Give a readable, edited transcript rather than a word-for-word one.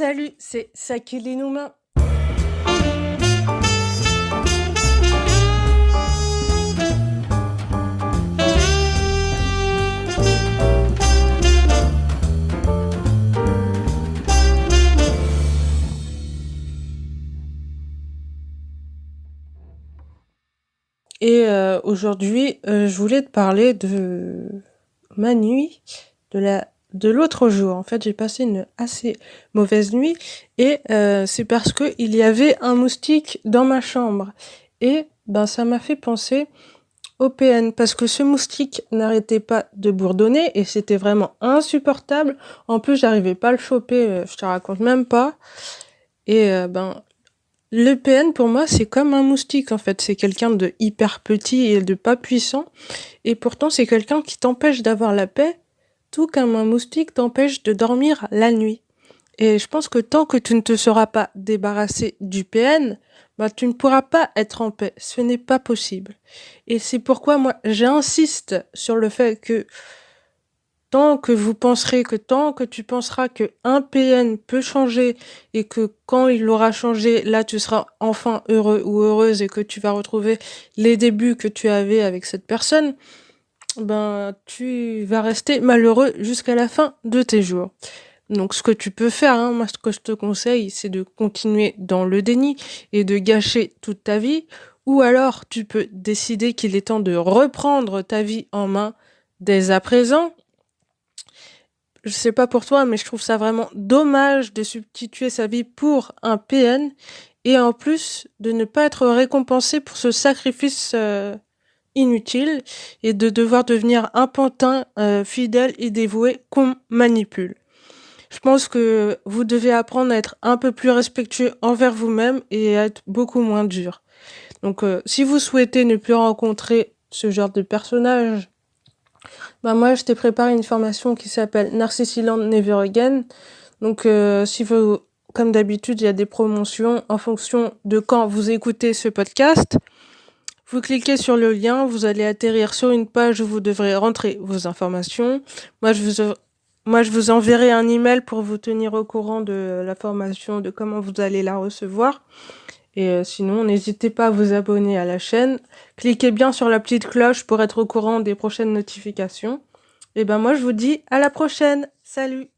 Salut, c'est Sakili Nouma. Et aujourd'hui, je voulais te parler de ma nuit, de l'autre jour. En fait, j'ai passé une assez mauvaise nuit et c'est parce que il y avait un moustique dans ma chambre. Et ben ça m'a fait penser au PN parce que ce moustique n'arrêtait pas de bourdonner et c'était vraiment insupportable. En plus, j'arrivais pas à le choper, je te raconte même pas. Et ben le PN pour moi c'est comme un moustique en fait, c'est quelqu'un de hyper petit et de pas puissant et pourtant c'est quelqu'un qui t'empêche d'avoir la paix, tout comme un moustique t'empêche de dormir la nuit. Et je pense que tant que tu ne te seras pas débarrassé du PN, bah tu ne pourras pas être en paix, ce n'est pas possible. Et c'est pourquoi moi j'insiste sur le fait que tant que tu penseras que un PN peut changer et que quand il aura changé, là tu seras enfin heureux ou heureuse et que tu vas retrouver les débuts que tu avais avec cette personne, ben tu vas rester malheureux jusqu'à la fin de tes jours. Donc ce que tu peux faire, hein, moi ce que je te conseille, c'est de continuer dans le déni et de gâcher toute ta vie, ou alors tu peux décider qu'il est temps de reprendre ta vie en main dès à présent. Je sais pas pour toi, mais je trouve ça vraiment dommage de substituer sa vie pour un PN et en plus de ne pas être récompensé pour ce sacrifice inutile et de devoir devenir un pantin fidèle et dévoué qu'on manipule. Je pense que vous devez apprendre à être un peu plus respectueux envers vous-même et à être beaucoup moins dur. Donc si vous souhaitez ne plus rencontrer ce genre de personnage, bah moi, je t'ai préparé une formation qui s'appelle Narcissiland Never Again. Donc, si vous, comme d'habitude, il y a des promotions en fonction de quand vous écoutez ce podcast. Vous cliquez sur le lien, vous allez atterrir sur une page où vous devrez rentrer vos informations. Moi, je vous enverrai un email pour vous tenir au courant de la formation, de comment vous allez la recevoir. Et sinon, n'hésitez pas à vous abonner à la chaîne. Cliquez bien sur la petite cloche pour être au courant des prochaines notifications. Et ben moi, je vous dis à la prochaine. Salut!